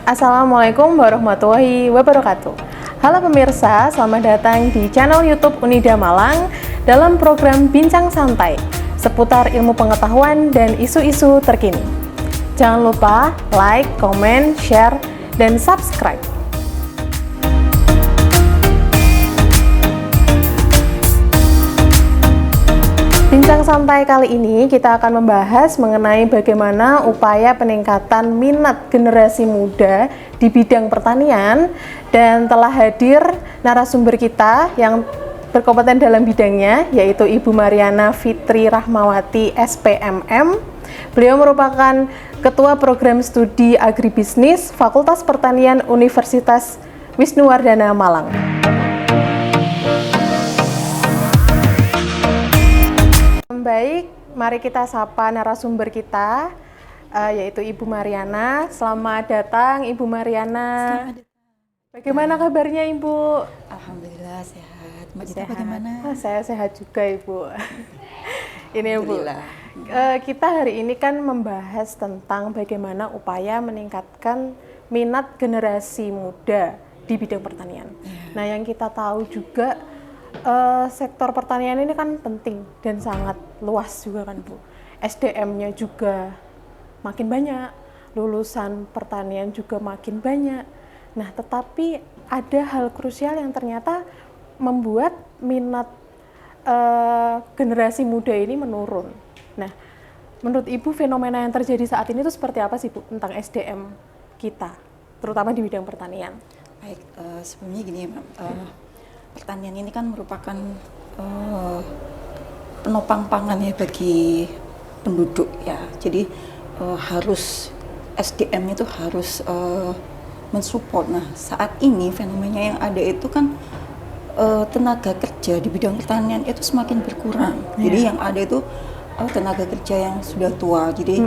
Assalamualaikum warahmatullahi wabarakatuh. Halo pemirsa, selamat datang di channel YouTube Unida Malang dalam program Bincang Santai seputar ilmu pengetahuan dan isu-isu terkini. Jangan lupa like, comment, share, dan subscribe. Bincang santai kali ini kita akan membahas mengenai bagaimana upaya peningkatan minat generasi muda di bidang pertanian, dan telah hadir narasumber kita yang berkompeten dalam bidangnya, yaitu Ibu Mariana Fitri Rahmawati SPMM. Beliau merupakan Ketua Program Studi Agribisnis Fakultas Pertanian Universitas Wisnuwardana Malang. Baik, mari kita sapa narasumber kita, yaitu Ibu Mariana. Selamat datang, Ibu Mariana. Bagaimana kabarnya, Ibu? Alhamdulillah sehat. Mbak Dita bagaimana? Saya sehat juga, Ibu. Ini, Ibu. Kita hari ini kan membahas tentang bagaimana upaya meningkatkan minat generasi muda di bidang pertanian. Nah, yang kita tahu juga sektor pertanian ini kan penting dan sangat luas juga kan, Bu. SDM-nya juga makin banyak, lulusan pertanian juga makin banyak. Nah, tetapi ada hal krusial yang ternyata membuat minat generasi muda ini menurun. Nah, menurut Ibu fenomena yang terjadi saat ini itu seperti apa sih, Bu, tentang SDM kita, terutama di bidang pertanian? Baik, sebelumnya gini ya, pertanian ini kan merupakan penopang pangan ya bagi penduduk ya. Jadi harus SDM itu harus mensupport. Nah, saat ini fenomena yang ada itu kan tenaga kerja di bidang pertanian itu semakin berkurang. Jadi yang ada itu tenaga kerja yang sudah tua. Jadi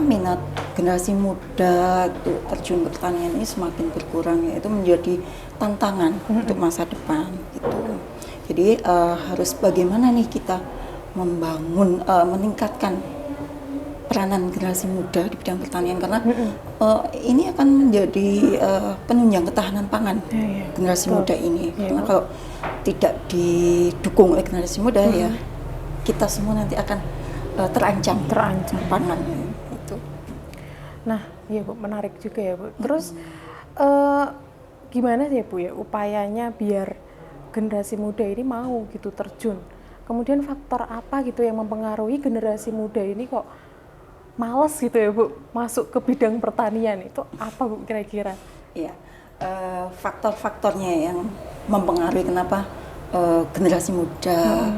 minat generasi muda itu terjun ke pertanian ini semakin berkurang, ya. Itu menjadi tantangan untuk masa depan gitu. Jadi harus bagaimana nih kita membangun meningkatkan peranan generasi muda di bidang pertanian, karena ini akan menjadi penunjang ketahanan pangan generasi muda ini. Karena kalau tidak didukung oleh generasi muda ya kita semua nanti akan terancam pangannya itu. Nah, iya, Bu, menarik juga ya, Bu. Terus gimana sih ya, Bu, ya upayanya biar generasi muda ini mau gitu terjun? Kemudian faktor apa gitu yang mempengaruhi generasi muda ini kok males gitu ya, Bu, masuk ke bidang pertanian? Itu apa, Bu, kira-kira? Iya, faktor-faktornya yang mempengaruhi kenapa generasi muda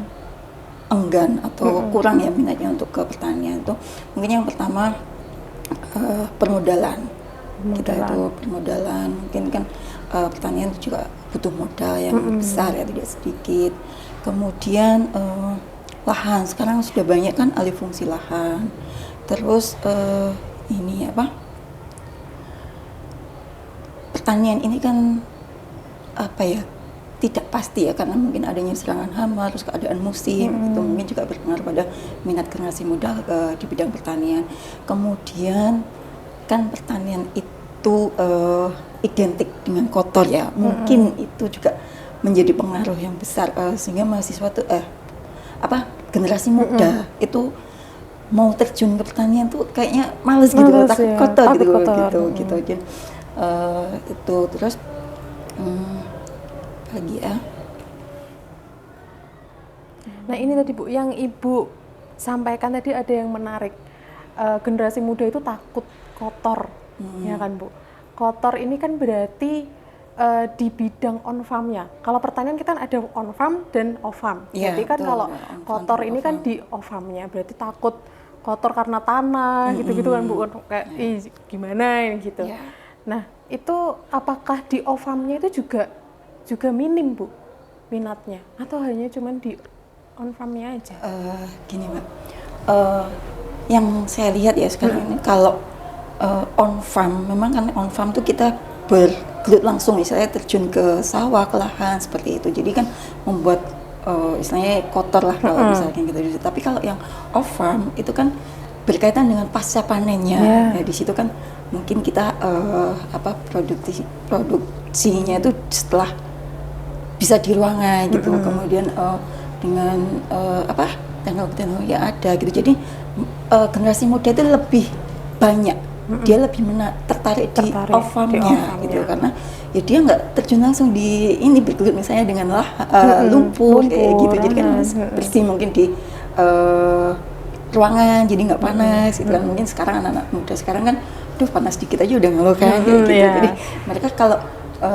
enggan atau kurang ya minatnya untuk ke pertanian itu, mungkin yang pertama permodalan. Kita itu permodalan, mungkin kan pertanian itu juga butuh modal yang besar ya, tidak sedikit. Kemudian lahan, sekarang sudah banyak kan alih fungsi lahan. Terus pertanian ini kan tidak pasti ya, karena mungkin adanya serangan hama, terus keadaan musim itu mungkin juga berpengaruh pada minat generasi muda di bidang pertanian. Kemudian kan pertanian itu identik dengan kotor ya, mungkin itu juga menjadi pengaruh yang besar sehingga mahasiswa tuh generasi muda itu mau terjun ke pertanian tuh kayaknya males gitu, takut kotor gitu. Jadi itu terus lagi ya. Nah, ini tadi, Bu, yang Ibu sampaikan tadi ada yang menarik. Generasi muda itu takut kotor, ya kan, Bu? Kotor ini kan berarti di bidang on farm-nya. Kalau pertanian kita kan ada on farm dan off farm. Jadi kan kalau kotor ini kan di off farm-nya, berarti takut kotor karena tanah gitu-gitu kan, Bu, kayak gimana ini gitu. Nah, itu apakah di off farm-nya itu juga minim, Bu, minatnya, atau hanya cuman di on farm-nya aja? Gini, Mbak, yang saya lihat ya sekarang ini kalau on farm, memang kan on farm tuh kita bergelut langsung, misalnya terjun ke sawah, ke lahan seperti itu, jadi kan membuat istilahnya kotor lah kalau misalnya gitu. Tapi kalau yang off farm itu kan berkaitan dengan pasca panennya. Ya, di situ kan mungkin kita produksinya itu setelah bisa di ruangan gitu, kemudian dengan teknologi yang ada gitu. Jadi generasi muda itu lebih banyak, dia lebih tertarik di off-farm-nya gitu, karena ya dia nggak terjun langsung di ini bergelut misalnya dengan lumpur kayak gitu. Jadi kan bersih mungkin di ruangan, jadi nggak panas gitu kan. Mungkin sekarang anak-anak muda sekarang kan panas dikit aja udah ngeluh kan kayak gitu. Jadi mereka kalau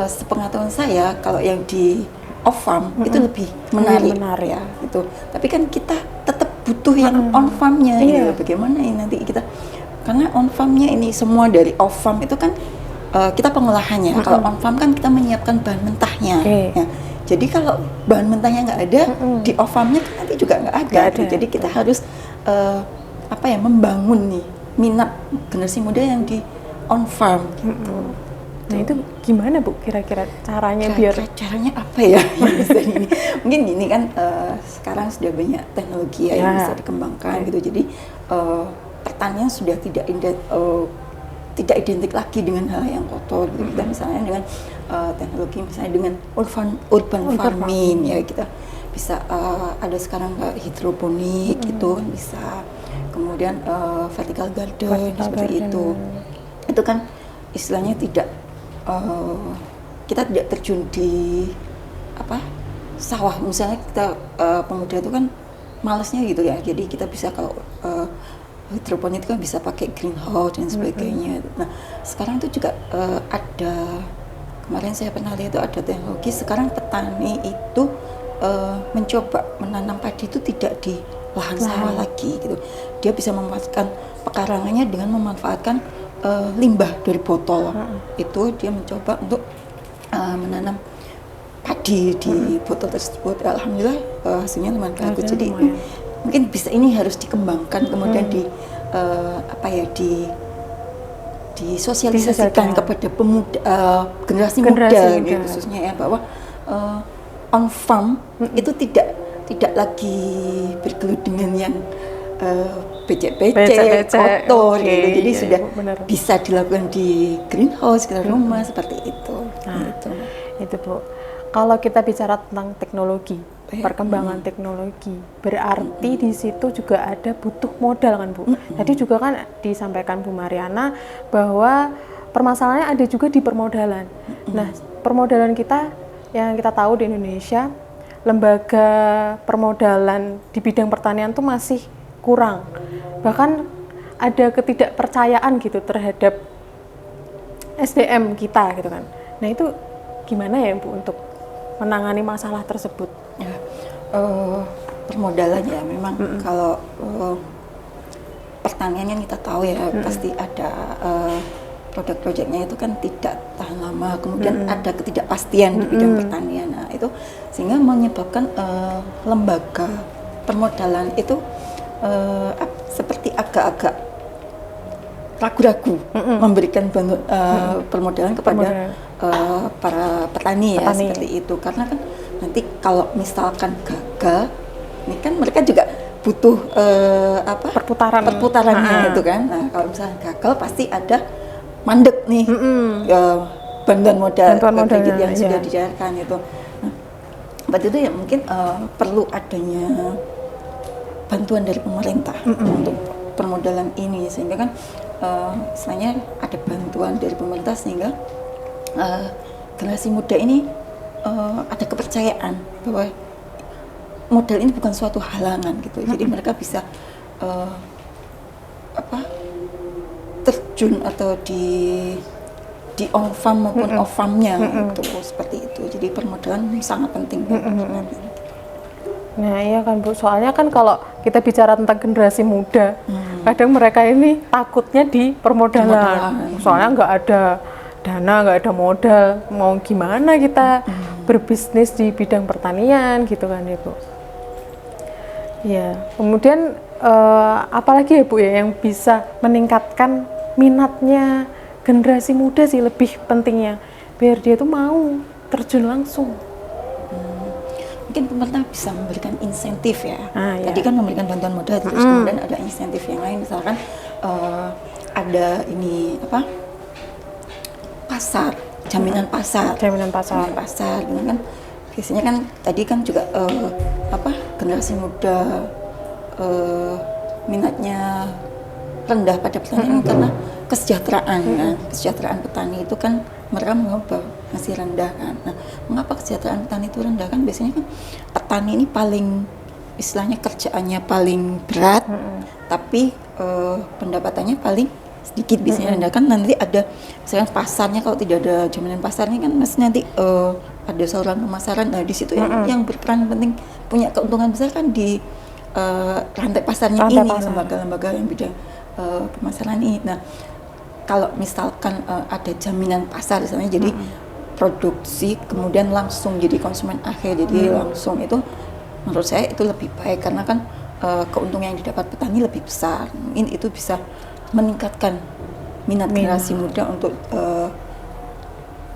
sepengetahuan saya kalau yang di off farm itu lebih menarik ya gitu. Tapi kan kita tetap butuh yang on farmnya gitu. Bagaimana ini nanti kita, karena on farmnya ini semua dari off farm itu kan kita pengolahannya. Kalau on farm kan kita menyiapkan bahan mentahnya. Ya. Jadi kalau bahan mentahnya nggak ada di off farmnya kan nanti juga nggak ada. Jadi kita harus membangun nih minat generasi muda yang di on farm gitu. Nah itu gimana Bu kira-kira caranya biar caranya apa ya yang bisa ini? Mungkin gini kan sekarang sudah banyak teknologi yang bisa dikembangkan gitu. Jadi pertanian sudah tidak identik lagi dengan hal yang kotor gitu. Kita misalnya dengan teknologi misalnya dengan urban farming ya, kita bisa ada sekarang hidroponik gitu kan bisa. Kemudian vertical garden seperti itu. Itu kan istilahnya kita tidak terjun di sawah. Misalnya kita pemuda itu kan malesnya gitu ya. Jadi kita bisa kalau hidroponik itu kan bisa pakai greenhouse dan sebagainya. Nah sekarang itu juga ada, kemarin saya pernah lihat itu ada teknologi sekarang petani itu mencoba menanam padi itu tidak di lahan sawah lagi gitu. Dia bisa memanfaatkan pekarangannya dengan memanfaatkan limbah dari botol. Itu dia mencoba untuk menanam padi di botol tersebut. Alhamdulillah hasilnya lumayan bagus. Jadi mungkin bisa, ini harus dikembangkan kemudian disosialisasikan kepada pemuda, generasi muda gitu, khususnya ya, bahwa on farm itu tidak lagi bergelut dengan yang becek-becek, kotor gitu. Jadi sudah bisa dilakukan di greenhouse, sekitar rumah seperti itu. Itu Bu. Kalau kita bicara tentang teknologi, perkembangan teknologi, berarti di situ juga ada butuh modal kan Bu. Tadi juga kan disampaikan Bu Mariana bahwa permasalahannya ada juga di permodalan. Nah, permodalan kita yang kita tahu di Indonesia, lembaga permodalan di bidang pertanian itu masih kurang. Bahkan ada ketidakpercayaan gitu terhadap SDM kita gitu kan. Nah itu gimana ya Bu untuk menangani masalah tersebut? Ya, permodalan ya memang kalau pertanian kan kita tahu ya pasti ada produk-produknya itu kan tidak tahan lama, kemudian ada ketidakpastian di bidang pertanian. Nah itu sehingga menyebabkan lembaga permodalan itu seperti agak-agak ragu-ragu memberikan permodalan kepada para petani ya, seperti itu. Karena kan nanti kalau misalkan gagal, ini kan mereka juga butuh perputarannya itu kan. Nah kalau misalnya gagal pasti ada mandek nih bantuan modal kredit yang sudah dicairkan itu. Nah, berarti itu ya mungkin perlu adanya bantuan dari pemerintah untuk permodalan ini, sehingga kan istilahnya ada bantuan dari pemerintah sehingga generasi muda ini ada kepercayaan bahwa modal ini bukan suatu halangan gitu. Jadi mereka bisa terjun atau di on farm maupun off farmnya gitu, seperti itu. Jadi permodalan sangat penting. Nah iya kan Bu, soalnya kan kalau kita bicara tentang generasi muda, kadang mereka ini takutnya di permodalan. Soalnya nggak ada dana, nggak ada modal, mau gimana kita berbisnis di bidang pertanian gitu kan ya Bu. Ya, kemudian apalagi ya Bu ya yang bisa meningkatkan minatnya generasi muda sih, lebih pentingnya biar dia tuh mau terjun langsung. mungkin pemerintah bisa memberikan insentif ya. Iya. Tadi kan memberikan bantuan modal, terus kemudian ada insentif yang lain, misalkan ada ini apa, pasar, jaminan pasar, gitu kan. Biasanya kan tadi kan juga apa, generasi muda minatnya rendah pada pertanian karena kesejahteraan kan. Kesejahteraan petani itu kan mereka menganggap masih rendah kan. Nah, mengapa kesejahteraan petani itu rendah kan? Biasanya kan petani ini paling, istilahnya kerjaannya paling berat, tapi pendapatannya paling sedikit biasanya rendah kan. Nanti ada misalkan pasarnya, kalau tidak ada jaminan pasarnya kan masih nanti ada saluran pemasaran. Nah, di situ yang berperan penting, punya keuntungan besar kan di rantai pasarnya ini, lembaga-lembaga yang bidang pemasaran ini. Nah, kalau misalkan ada jaminan pasar misalnya, jadi produksi kemudian langsung jadi konsumen akhir, jadi langsung, itu menurut saya itu lebih baik karena kan keuntungan yang didapat petani lebih besar. Mungkin itu bisa meningkatkan minat generasi muda untuk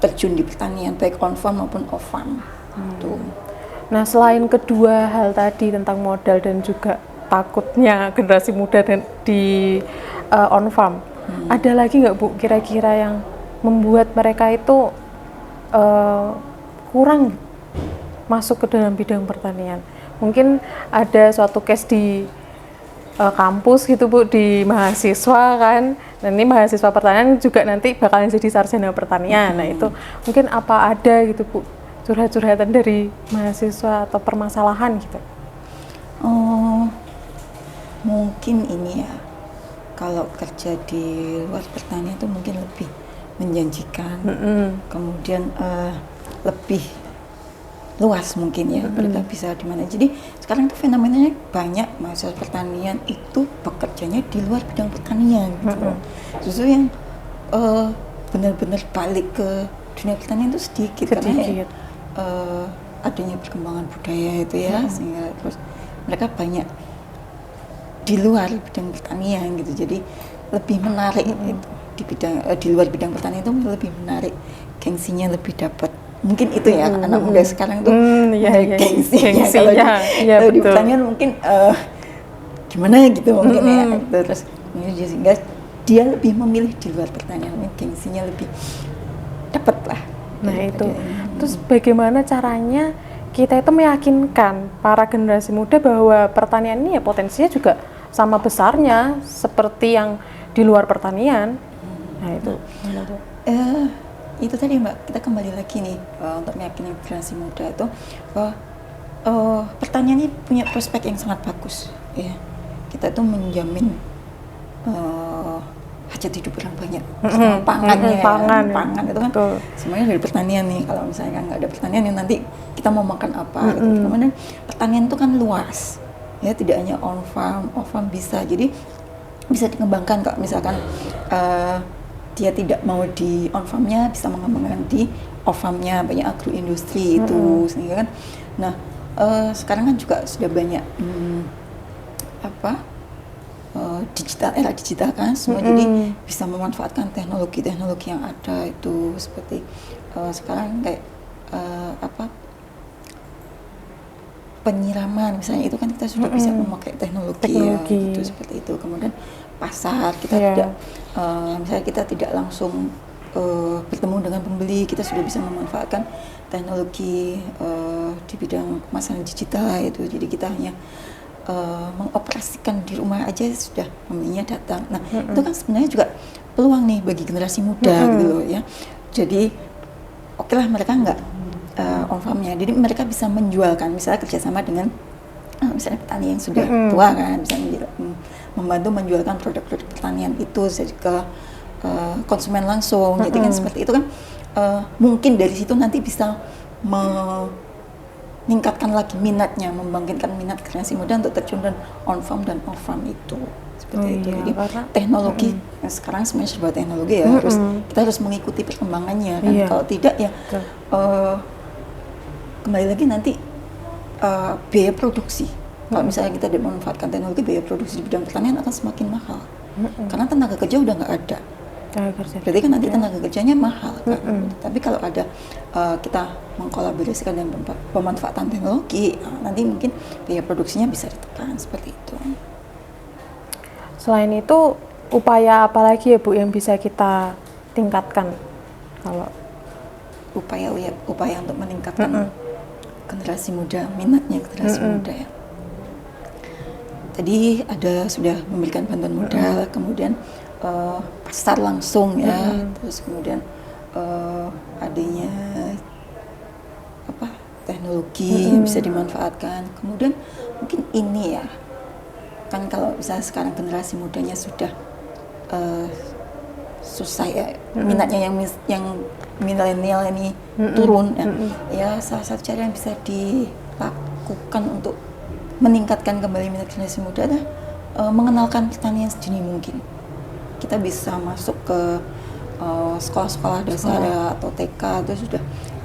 terjun di pertanian, baik on farm maupun off farm. Tuh. Nah, selain kedua hal tadi tentang modal dan juga takutnya generasi muda dan di on farm, ada lagi nggak Bu kira-kira yang membuat mereka itu kurang masuk ke dalam bidang pertanian? Mungkin ada suatu case di kampus gitu Bu, di mahasiswa kan, nanti mahasiswa pertanian juga nanti bakalan jadi sarjana pertanian. Nah, itu mungkin apa ada gitu Bu, curhat-curhatan dari mahasiswa atau permasalahan gitu? Oh, mungkin ini ya, kalau kerja di luar pertanian itu mungkin lebih menjanjikan, kemudian lebih luas mungkin ya, mereka bisa di mana. Jadi sekarang itu fenomenanya banyak mahasiswa pertanian itu bekerjanya di luar bidang pertanian gitu. Justru yang benar-benar balik ke dunia pertanian itu sedikit. Karena adanya perkembangan budaya itu ya, sehingga terus mereka banyak di luar bidang pertanian gitu. Jadi lebih menarik itu di bidang di luar bidang pertanian itu lebih menarik, gengsinya lebih dapat. Mungkin itu ya, anak muda sekarang tuh gengsinya. Kalau di pertanian mungkin gimana gitu mungkin ya gitu. Terus sehingga dia lebih memilih di luar pertanian, gengsinya lebih dapat lah. Nah itu, terus bagaimana caranya kita itu meyakinkan para generasi muda bahwa pertanian ini ya potensinya juga sama besarnya seperti yang di luar pertanian? Nah itu. Itu tadi Mbak, kita kembali lagi nih untuk meyakinkan generasi muda itu bahwa pertanian ini punya prospek yang sangat bagus ya. Kita itu menjamin hajat hidup orang banyak, pangannya, pangan itu kan semuanya dari pertanian nih. Kalau misalnya nggak ada pertanian, ya nanti kita mau makan apa? Gitu. Kemudian pertanian itu kan luas, ya tidak hanya on farm, off farm bisa. Jadi bisa dikembangkan kalau misalkan dia tidak mau di on farmnya, bisa mengembangkan di off farmnya, banyak agroindustri itu, sehingga kan. Nah sekarang kan juga sudah banyak digital, era digital kan semua, jadi bisa memanfaatkan teknologi-teknologi yang ada itu, seperti sekarang kayak penyiraman misalnya, itu kan kita sudah bisa memakai teknologi. Ya gitu, seperti itu. Kemudian pasar kita tidak misalnya kita tidak langsung bertemu dengan pembeli, kita sudah bisa memanfaatkan teknologi di bidang pemasaran digital itu. Jadi kita hanya mengoperasikan di rumah aja sudah pembelinya datang. Nah itu kan sebenarnya juga peluang nih bagi generasi muda gitu loh ya. Jadi oke lah mereka nggak on farmnya, jadi mereka bisa menjualkan, misalnya kerjasama dengan misalnya petani yang sudah tua kan, bisa membantu menjualkan produk-produk pertanian itu ke konsumen langsung. Jadi kan seperti itu kan mungkin dari situ nanti bisa meningkatkan lagi minatnya, membangkitkan minat generasi muda untuk terjun dan on farm dan off farm itu. Seperti itu. Jadi teknologi sekarang semuanya serba teknologi ya, kita harus mengikuti perkembangannya kan. Kalau tidak ya kembali lagi nanti biaya produksi. Kalau misalnya kita tidak memanfaatkan teknologi, biaya produksi di bidang pertanian akan semakin mahal. Karena tenaga kerja udah nggak ada. Berarti kan nanti tenaga kerjanya mahal kan. Tapi kalau ada kita mengkolaborasikan dan pemanfaatan teknologi, nanti mungkin biaya produksinya bisa ditekan seperti itu. Selain itu, upaya apa lagi ya Bu yang bisa kita tingkatkan? Kalau upaya untuk meningkatkan generasi muda, minatnya generasi muda ya. Tadi sudah memberikan bantuan modal, kemudian pasar langsung ya, terus kemudian adanya teknologi yang bisa dimanfaatkan. Kemudian mungkin ini ya, kan kalau misalnya sekarang generasi mudanya sudah susah ya, minatnya yang milenial ini turun ya, salah satu cara yang bisa dilakukan untuk meningkatkan kembali minat generasi muda adalah mengenalkan pertanian sedini mungkin. Kita bisa masuk ke sekolah-sekolah dasar atau TK, itu sudah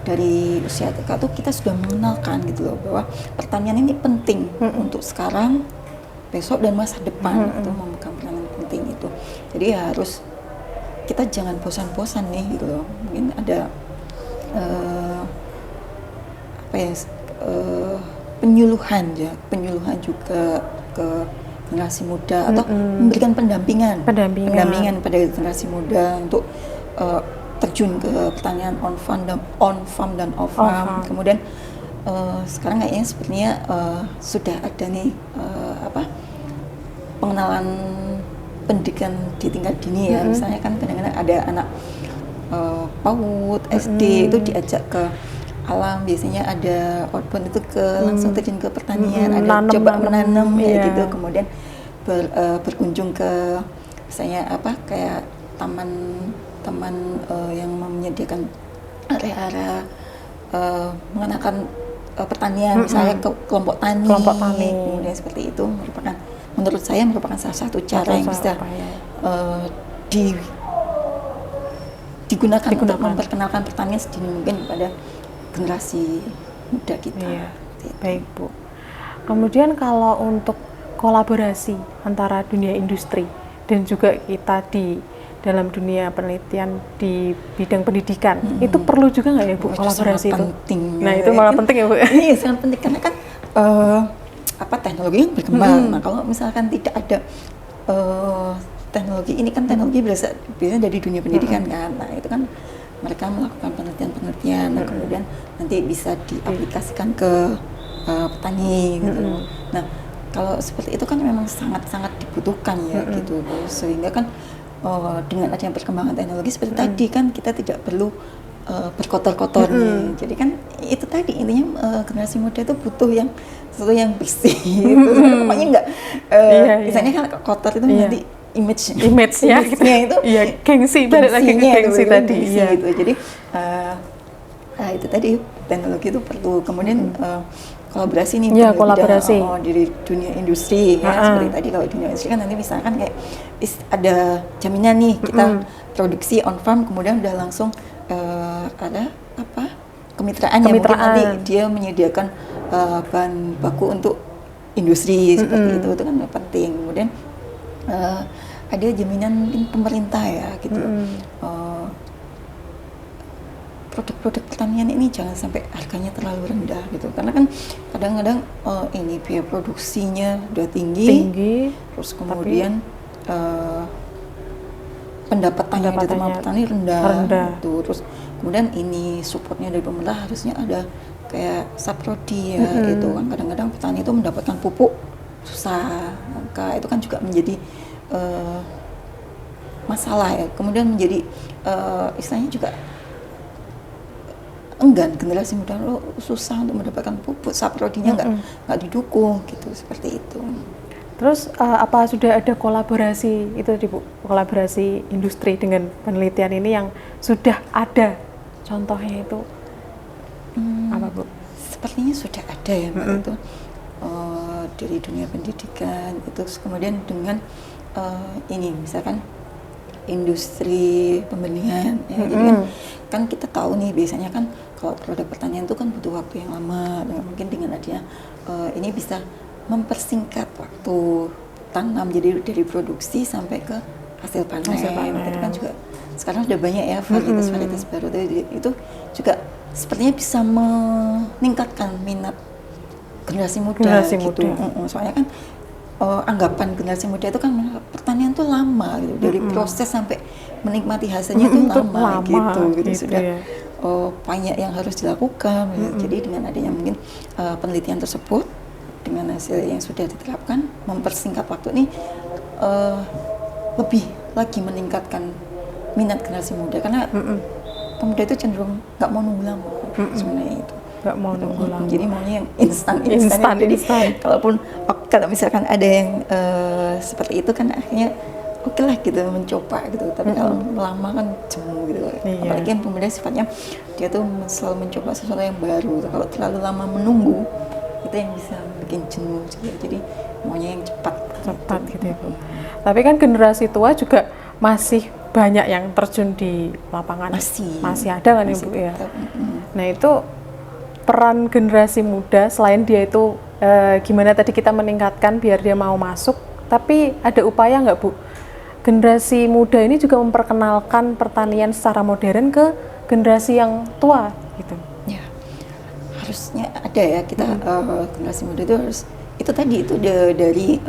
dari usia TK tuh kita sudah mengenalkan gitu loh, bahwa pertanian ini penting untuk sekarang, besok dan masa depan. Itu memegang peranan penting itu. Jadi harus kita jangan bosan-bosan nih gitu loh. Mungkin ada penyuluhan juga ke generasi muda atau memberikan pendampingan pada generasi muda untuk terjun ke pertanian on farm dan off farm. Kemudian sekarang kayaknya sepertinya sudah ada nih pengenalan pendidikan di tingkat dini ya. Misalnya kan kadang-kadang ada anak PAUD, SD itu diajak ke alam, biasanya ada outbound itu langsung terjun ke pertanian, ada coba menanam ya gitu, kemudian berkunjung ke misalnya kayak taman yang menyediakan area-area mengenakan pertanian, misalnya ke kelompok tani, kemudian seperti itu menurut saya merupakan salah satu cara yang bisa digunakan untuk memperkenalkan pertanian sedini mungkin kepada generasi muda kita. Baik Bu. Kemudian kalau untuk kolaborasi antara dunia industri dan juga kita di dalam dunia penelitian di bidang pendidikan, itu perlu juga nggak ya Bu kolaborasi itu? Penting. Nah itu malah penting ya Bu. Iya sangat penting karena kan teknologi yang berkembang. Nah kalau misalkan tidak ada teknologi ini kan teknologi biasanya dari dunia pendidikan kan. Nah itu kan mereka melakukan penelitian, nah, kemudian nanti bisa diaplikasikan ke petani gitu. Nah kalau seperti itu kan memang sangat-sangat dibutuhkan ya gitu, sehingga kan dengan adanya perkembangan teknologi seperti tadi kan kita tidak perlu berkotor-kotor nih. Jadi kan itu tadi intinya generasi muda itu butuh sesuatu yang bersih gitu. Pokoknya enggak misalnya kan kotor itu nanti image-nya gitu. Itu gengsi, balik lagi ke gengsi tadi gitu. Jadi itu tadi teknologi itu perlu, kemudian kolaborasi nih dari dunia industri ya, seperti tadi kalau dunia industri kan nanti misalkan kayak ada jaminan nih kita produksi on farm, kemudian udah langsung ada kemitraan ya, mungkin nanti dia menyediakan bahan baku untuk industri seperti itu kan penting. Kemudian ada jaminan mungkin pemerintah ya gitu. Produk-produk pertanian ini jangan sampai harganya terlalu rendah gitu, karena kan kadang-kadang ini biaya produksinya udah tinggi, terus kemudian pendapatan yang diterima petani rendah. Gitu. Terus kemudian ini supportnya dari pemerintah harusnya ada kayak saprodi ya gitu kan, kadang-kadang petani itu mendapatkan pupuk susah, maka itu kan juga menjadi masalah ya. Kemudian menjadi istilahnya juga enggan generasi muda, susah untuk mendapatkan pupuk, saprodinya nggak didukung gitu, seperti itu. Terus apa sudah ada kolaborasi itu Bu, kolaborasi industri dengan penelitian ini yang sudah ada contohnya itu apa Bu? Sepertinya sudah ada ya Mbak, itu dari dunia pendidikan itu, kemudian dengan ini misalkan industri pembenihan ya, jadi kan kita tahu nih biasanya kan kalau produk pertanian itu kan butuh waktu yang lama, mungkin dengan adanya ini bisa mempersingkat waktu tanam, jadi dari produksi sampai ke hasil panen. Hasil panen. Itu kan juga sekarang sudah banyak ya varietas baru itu juga sepertinya bisa meningkatkan minat generasi muda gitu. Soalnya kan anggapan generasi muda itu kan pertanian tuh lama gitu. Dari proses sampai menikmati hasilnya itu lama gitu. Sudah ya. Banyak yang harus dilakukan. Jadi dengan adanya mungkin penelitian tersebut dengan hasil yang sudah diterapkan mempersingkat waktu ini lebih lagi meningkatkan minat generasi muda karena pemuda itu cenderung nggak mau nunggu lama sebenarnya itu. Nggak mau nunggu lama. Jadi maunya yang instan. Jadi kalau misalkan ada yang seperti itu kan akhirnya oke lah gitu mencoba gitu. Tapi kalau lama kan jemu gitu. Apalagi kan pemuda sifatnya dia tuh selalu mencoba sesuatu yang baru. Kalau terlalu lama menunggu itu yang bisa bikin jenuh juga. Jadi maunya yang cepat gitu ya Bu. Tapi kan generasi tua juga masih banyak yang terjun di lapangan. Masih ada kan ya Bu ya. Nah itu peran generasi muda selain dia itu gimana tadi kita meningkatkan biar dia mau masuk, tapi ada upaya nggak Bu? Generasi muda ini juga memperkenalkan pertanian secara modern ke generasi yang tua gitu. Ya, harusnya ada ya kita generasi muda itu harus itu tadi itu dari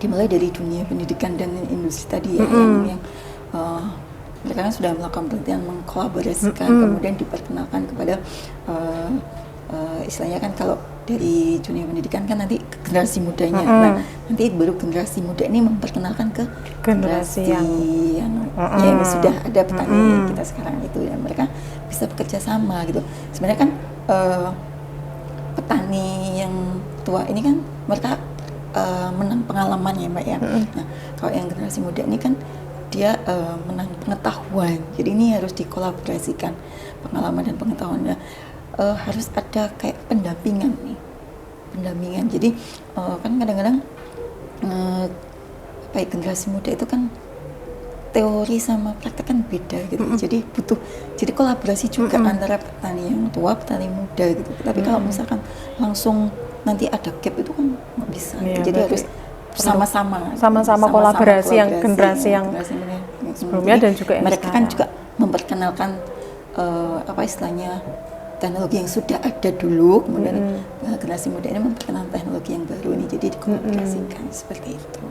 dimulai dari dunia pendidikan dan industri tadi ya yang mereka kan sudah melakukan penelitian mengkolaborasikan kemudian diperkenalkan kepada istilahnya kan kalau dari dunia pendidikan kan nanti generasi mudanya nanti baru generasi muda ini memperkenalkan ke generasi yang sudah ada petani kita sekarang itu ya mereka bisa bekerja sama gitu sebenarnya kan petani yang tua ini kan mereka menang pengalaman ya Mbak ya. Nah kalau yang generasi muda ini kan dia menang pengetahuan. Jadi ini harus dikolaborasikan pengalaman dan pengetahuannya. Harus ada kayak pendampingan. Jadi kan kadang-kadang baik generasi muda itu kan teori sama praktek kan beda gitu. Jadi kolaborasi juga antara petani yang tua, petani muda gitu. Tapi kalau misalkan langsung nanti ada gap itu kan nggak bisa. Jadi harus sama-sama kolaborasi yang generasi yang sebelumnya dan juga yang mereka kan juga memperkenalkan apa istilahnya teknologi yang sudah ada dulu kemudian generasi muda ini memperkenalkan teknologi yang baru ini jadi dikolaborasikan seperti itu.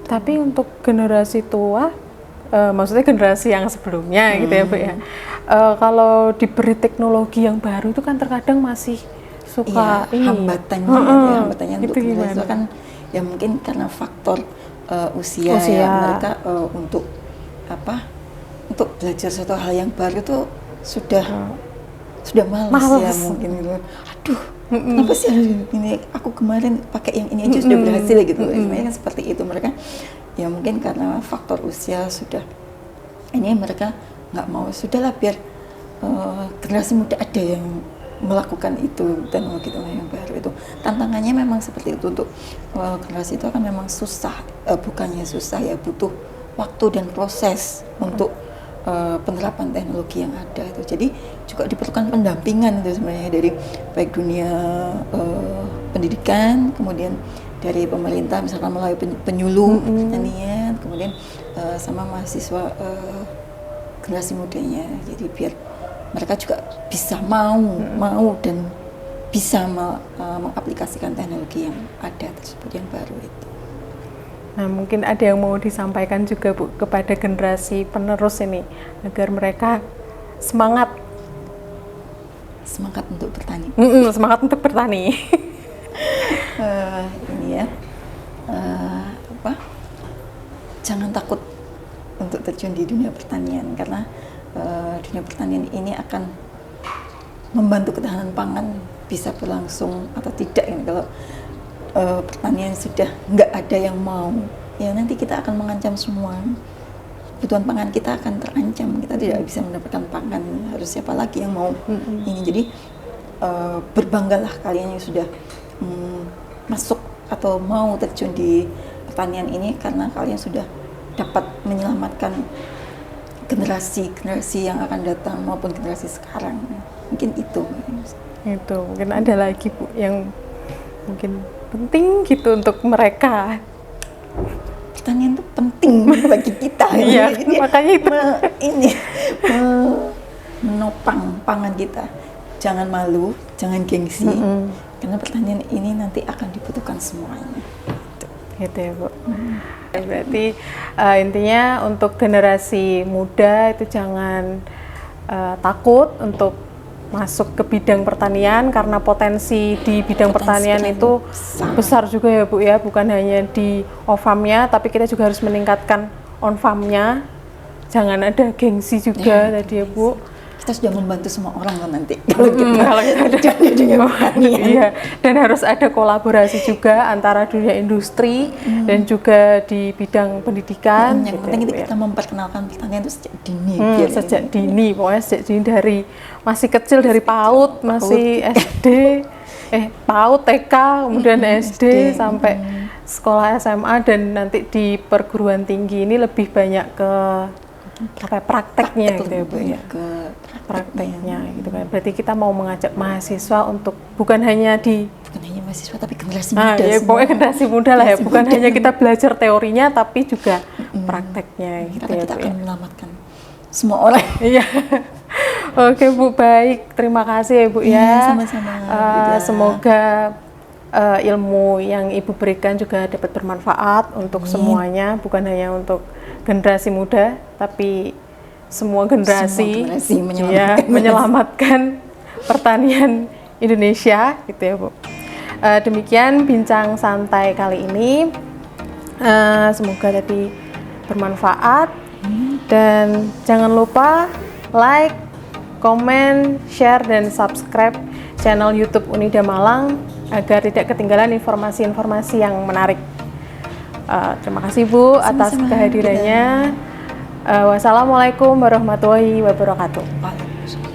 Tapi untuk generasi tua maksudnya generasi yang sebelumnya gitu ya Bu ya. Kalau diberi teknologi yang baru itu kan terkadang masih suka hambatannya untuk generasi itu kan ya mungkin karena faktor usia. Ya mereka untuk belajar suatu hal yang baru tuh sudah malas ya mungkin gitu. Aduh, kenapa sih ini aku kemarin pakai yang ini aja sudah berhasil gitu. Sebenarnya kan seperti itu mereka ya mungkin karena faktor usia sudah ini mereka nggak mau sudahlah biar generasi muda ada yang melakukan itu teknologi yang baru itu tantangannya memang seperti itu untuk generasi itu akan memang susah bukannya susah ya butuh waktu dan proses untuk penerapan teknologi yang ada itu jadi juga diperlukan pendampingan itu sebenarnya dari baik dunia pendidikan kemudian dari pemerintah misalkan melalui penyuluh pertanian kemudian sama mahasiswa generasi mudanya jadi biar mereka juga bisa mau dan bisa mengaplikasikan teknologi yang ada tersebut yang baru itu. Nah mungkin ada yang mau disampaikan juga Bu kepada generasi penerus ini agar mereka semangat untuk bertani. Semangat untuk bertani. Ini ya jangan takut untuk terjun di dunia pertanian karena dunia pertanian ini akan membantu ketahanan pangan bisa berlangsung atau tidak ya kalau pertanian sudah nggak ada yang mau ya nanti kita akan mengancam semua kebutuhan pangan kita akan terancam kita tidak bisa mendapatkan pangan harus siapa lagi yang mau ini jadi berbanggalah kalian yang sudah masuk atau mau terjun di pertanian ini karena kalian sudah dapat menyelamatkan generasi yang akan datang maupun generasi sekarang mungkin itu mungkin ada lagi Bu yang mungkin penting gitu untuk mereka pertanian itu penting bagi kita. Iya, Ini makanya itu. Menopang pangan kita. Jangan malu, jangan gengsi, karena pertanian ini nanti akan dibutuhkan semuanya. Gitu ya Bu. Berarti intinya untuk generasi muda itu jangan takut untuk masuk ke bidang pertanian, karena potensi di bidang pertanian itu besar juga ya Bu ya, bukan hanya di off-farm-nya, tapi kita juga harus meningkatkan on-farm-nya. Jangan ada gengsi juga tadi ya Bu. Kita sudah membantu semua orang kan nanti Kalau kita iya, dan harus ada kolaborasi juga antara dunia industri dan juga di bidang pendidikan. Yang penting itu kita memperkenalkan pertanian itu sejak dini. Sejak dini, pokoknya sejak dini, dari masih kecil, dari PAUD, masih SD, PAUD, TK, kemudian SD sampai sekolah SMA, dan nanti di perguruan tinggi ini lebih banyak ke prakteknya gitu ya Bu ya. Prakteknya gitu kan. Berarti kita mau mengajak mahasiswa untuk bukan hanya mahasiswa tapi generasi muda. Ya pokoknya generasi muda lah ya, bukan hanya kita belajar teorinya tapi juga prakteknya gitu. Karena ya kita Bu akan ya. menyelamatkan semua orang. Iya. Oke Bu, baik. Terima kasih ya Bu ya. Iya, sama-sama. Semoga ilmu yang Ibu berikan juga dapat bermanfaat untuk semuanya, bukan hanya untuk generasi muda, tapi semua generasi, menyelamatkan pertanian Indonesia, gitu ya Bu. Demikian bincang santai kali ini. Semoga tadi bermanfaat, dan jangan lupa like, komen, share, dan subscribe channel YouTube Unida Malang agar tidak ketinggalan informasi-informasi yang menarik. Terima kasih Bu atas kehadirannya. Wassalamualaikum warahmatullahi wabarakatuh. Waalaikumsalam.